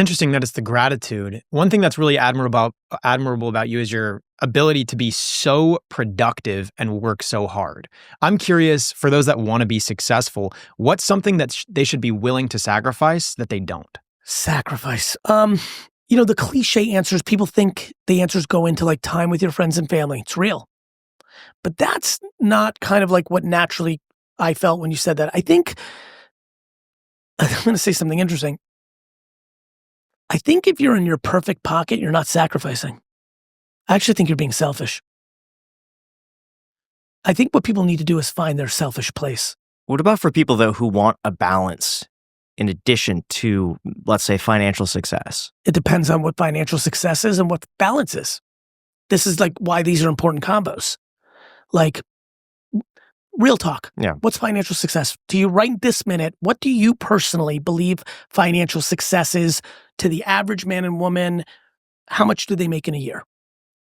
Interesting that it's the gratitude. One thing that's really admirable about you is your ability to be so productive and work so hard. I'm curious, for those that want to be successful, what's something that they should be willing to sacrifice that they don't? Sacrifice. The cliche answers, people think the answers go into like time with your friends and family. It's real. But that's not kind of like what naturally I felt when you said that. I think, I'm going to say something interesting. I think if you're in your perfect pocket, you're not sacrificing. I actually think you're being selfish. I think what people need to do is find their selfish place. What about for people, though, who want a balance in addition to, let's say, financial success? It depends on what financial success is and what balance is. This is like why these are important combos. Like, real talk. Yeah. What's financial success to you right this minute? What do you personally believe financial success is to the average man and woman? How much do they make in a year?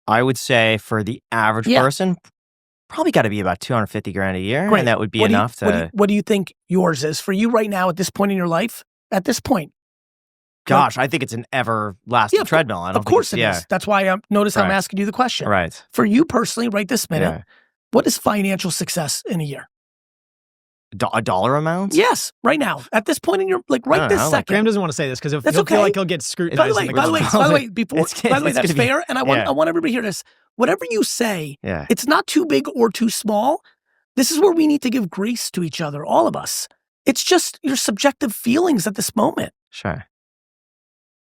I would say for the average person, probably got to be about 250 grand a year. Great. And that would be enough to... What do you think yours is? For you right now at this point in your life? At this point? Gosh, I think it's an everlasting treadmill. Of course it is. That's why notice how I'm asking you the question. Right. For you personally, right this minute, what is financial success in a year? A dollar amount? Yes, right now. At this point in your, like right this second. Graham doesn't want to say this because he'll okay. feel like he'll get scrutinized. By the way, that's fair. And I want everybody to hear this. Whatever you say, it's not too big or too small. This is where we need to give grace to each other, all of us. It's just your subjective feelings at this moment. Sure.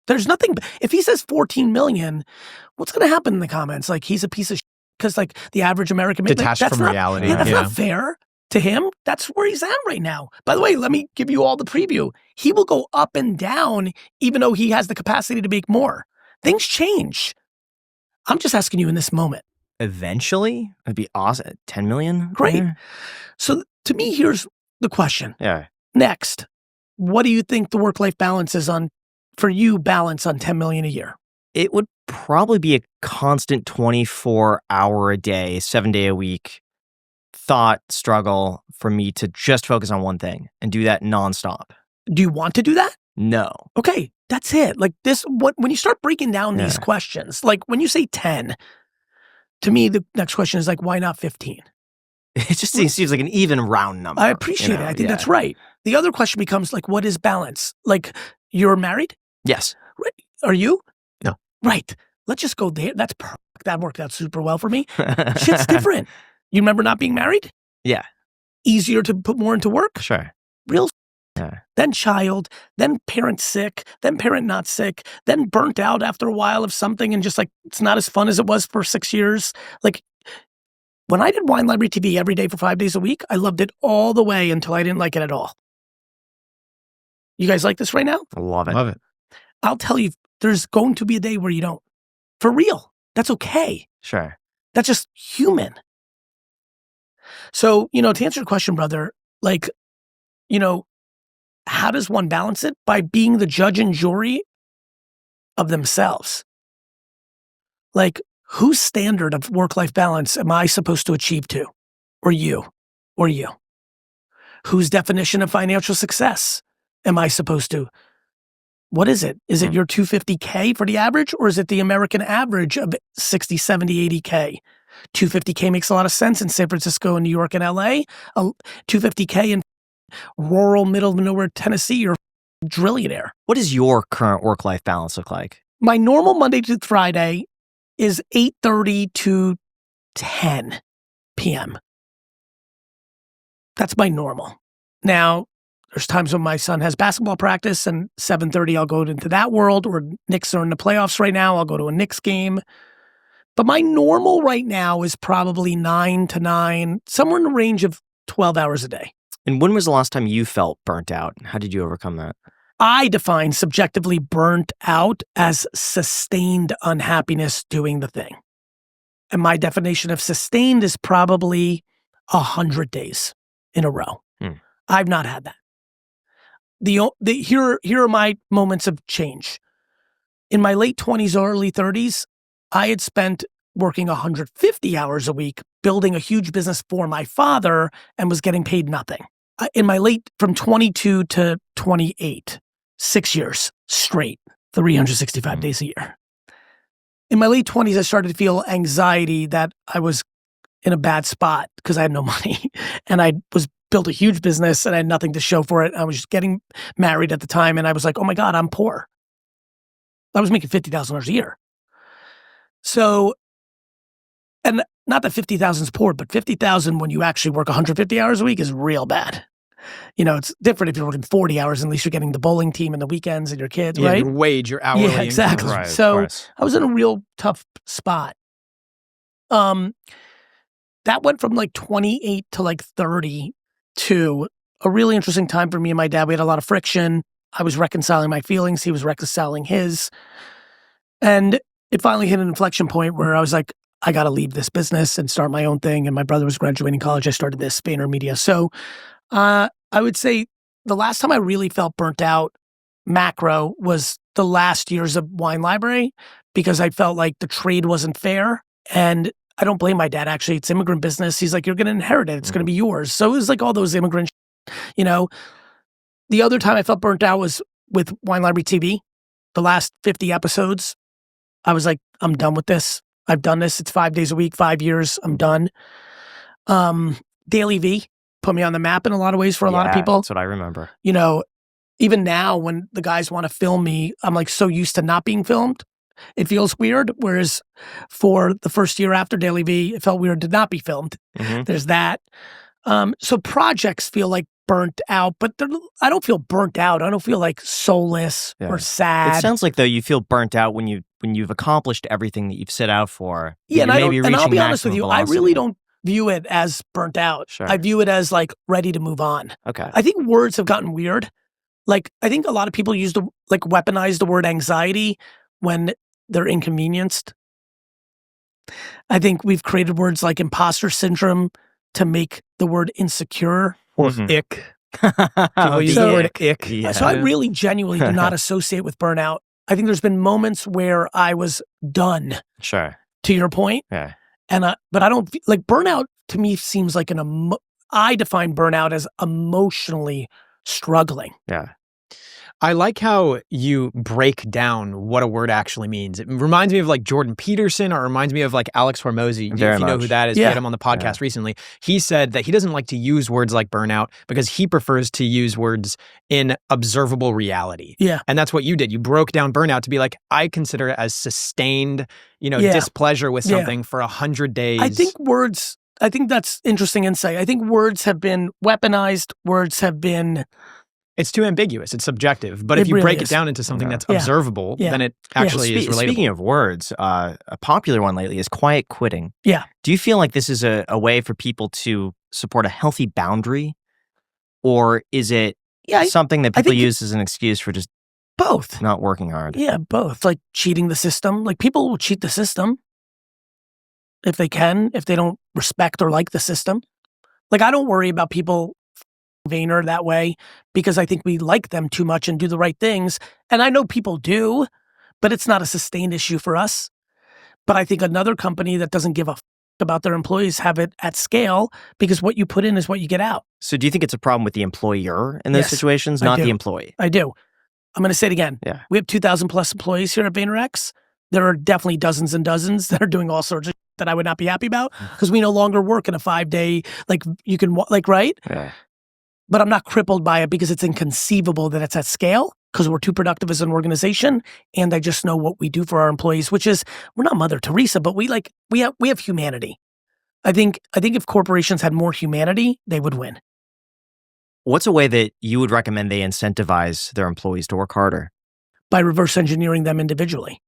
There's nothing, if he says 14 million, what's going to happen in the comments? Like he's a piece of shit because like the average American detached from reality. That's not fair to him. That's where he's at right now. By the way, let me give you all the preview. He will go up and down even though he has the capacity to make more. Things change. I'm just asking you in this moment. Eventually, it'd be awesome. 10 million? Great. Yeah. So to me, here's the question. Yeah. Next, what do you think the work-life balance is on, for you, balance on 10 million a year? It would probably be a constant 24-hour a day, 7-day a week thought struggle for me to just focus on one thing and do that nonstop. Do you want to do that? No. Okay, that's it. Like this, when you start breaking down these questions, like when you say 10, to me, the next question is like, why not 15? It just seems like an even round number. I appreciate it. I think that's right. The other question becomes like, what is balance? Like, you're married? Yes. Right. Are you? No. Right. Let's just go there. That's perfect. That worked out super well for me. Shit's different. You remember not being married? Yeah. Easier to put more into work? Sure. Real. Yeah. Then child, then parent sick, then parent not sick, then burnt out after a while of something and just like, it's not as fun as it was for 6 years. Like when I did Wine Library TV every day for 5 days a week, I loved it all the way until I didn't like it at all. You guys like this right now? I love it. Love it. I'll tell you, there's going to be a day where you don't. For real. That's okay. Sure. That's just human. So, to answer your question, brother, like, how does one balance it? By being the judge and jury of themselves. Like, whose standard of work-life balance am I supposed to achieve to? Or you? Or you? Whose definition of financial success am I supposed to? What is it? Is it your 250K for the average? Or is it the American average of 60, 70, 80K? 250K makes a lot of sense in San Francisco and New York and LA. 250K in rural middle of nowhere Tennessee, you're a drillionaire. What does your current work-life balance look like? My normal Monday to Friday is 8:30 to 10 p.m. That's my normal. Now, there's times when my son has basketball practice and 7:30 I'll go into that world, or Knicks are in the playoffs right now, I'll go to a Knicks game. But my normal right now is probably 9 to 9, somewhere in the range of 12 hours a day. And when was the last time you felt burnt out? How did you overcome that? I define subjectively burnt out as sustained unhappiness doing the thing. And my definition of sustained is probably 100 days in a row. I've not had that. Here are my moments of change. In my late 20s, early 30s, I had spent working 150 hours a week, building a huge business for my father, and was getting paid nothing. In my from 22 to 28, 6 years straight, 365 days a year. In my late 20s, I started to feel anxiety that I was in a bad spot because I had no money. And I built a huge business and I had nothing to show for it. I was just getting married at the time. And I was like, oh my God, I'm poor. I was making $50,000 a year. So, and not that 50,000 is poor, but 50,000 when you actually work 150 hours a week is real bad. You know, it's different if you're working 40 hours, at least you're getting the bowling team and the weekends and your kids, right? Your wage, your hourly Yeah, exactly. income. Right, of So course. I was in a real tough spot. That went from like 28 to like 30 to a really interesting time for me and my dad. We had a lot of friction. I was reconciling my feelings. He was reconciling his. And it finally hit an inflection point where I was like, I got to leave this business and start my own thing. And my brother was graduating college. I started this Vaynermedia. So I would say the last time I really felt burnt out macro was the last years of Wine Library, because I felt like the trade wasn't fair. And I don't blame my dad, actually. It's immigrant business. He's like, you're going to inherit it. It's going to be yours. So it was like all those immigrant, you know. The other time I felt burnt out was with Wine Library TV. The last 50 episodes, I was like, I'm done with this. I've done this. It's 5 days a week, 5 years. I'm done. Daily V put me on the map in a lot of ways for a lot of people. That's what I remember. You know, even now when the guys want to film me, I'm like so used to not being filmed. It feels weird. Whereas for the first year after Daily V, it felt weird to not be filmed. Mm-hmm. There's that. So projects feel like burnt out, but I don't feel burnt out. I don't feel like soulless or sad. It sounds like though you feel burnt out when you've accomplished everything that you've set out for. Yeah, and I'll be honest with maximum you, velocity. I really don't view it as burnt out. Sure. I view it as like ready to move on. Okay. I think words have gotten weird. Like I think a lot of people weaponize the word anxiety when they're inconvenienced. I think we've created words like imposter syndrome to make the word insecure. Or ick. People use the word ick. Yeah. So I really genuinely do not associate with burnout. I think there's been moments where I was done, Sure. to your point. Yeah. But I don't like burnout. To me seems like I define burnout as emotionally struggling. Yeah. I like how you break down what a word actually means. It reminds me of like Jordan Peterson, or it reminds me of like Alex Hormozy. Very if you know much. who that is, we Yeah. had him on the podcast recently. He said that he doesn't like to use words like burnout because he prefers to use words in observable reality. Yeah. And that's what you did. You broke down burnout to be like, I consider it as sustained, displeasure with something for 100 days. I think that's interesting insight. I think words have been weaponized. Words have been... It's too ambiguous. It's subjective. But if you really break is. it down into something that's Yeah. observable, Yeah. then it actually is relatable. Speaking of words, a popular one lately is quiet quitting. Yeah. Do you feel like this is a way for people to support a healthy boundary? Or is it something that people use as an excuse for just both. not working hard? Yeah, both. Like cheating the system. Like people will cheat the system if they can, if they don't respect or like the system. Like I don't worry about people Vayner that way because I think we like them too much and do the right things. And I know people do, but it's not a sustained issue for us. But I think another company that doesn't give a about their employees have it at scale because what you put in is what you get out. So do you think it's a problem with the employer in those Yes, situations, I not do. the employee? I do. I'm going to say it again. Yeah. We have 2,000 plus employees here at VaynerX. There are definitely dozens and dozens that are doing all sorts of that I would not be happy about because we no longer work in a 5-day, like you can, right? Yeah. But I'm not crippled by it because it's inconceivable that it's at scale because we're too productive as an organization. And I just know what we do for our employees, which is we're not Mother Teresa, but we have humanity. I think if corporations had more humanity, they would win. What's a way that you would recommend they incentivize their employees to work harder? By reverse engineering them individually.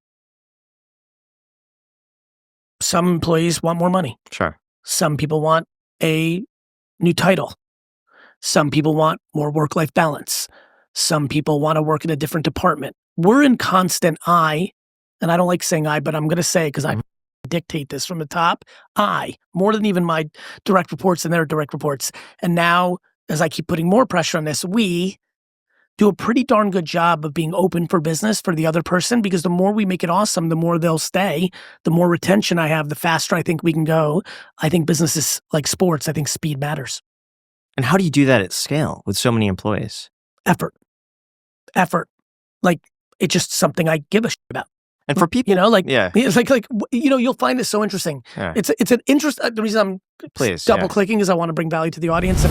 Some employees want more money. Sure. Some people want a new title. Some people want more work-life balance. Some people want to work in a different department. We're in constant and I don't like saying but I'm going to say it because I dictate this from the top, more than even my direct reports and their direct reports. And now, as I keep putting more pressure on this, we do a pretty darn good job of being open for business for the other person because the more we make it awesome, the more they'll stay, the more retention I have, the faster I think we can go. I think business is like sports. I think speed matters. And how do you do that at scale with so many employees? Effort. Like It's just something I give a shit about. And for people, yeah, it's like you'll find this so interesting. Yeah. It's an interest. The reason I'm Please, double clicking is I want to bring value to the audience.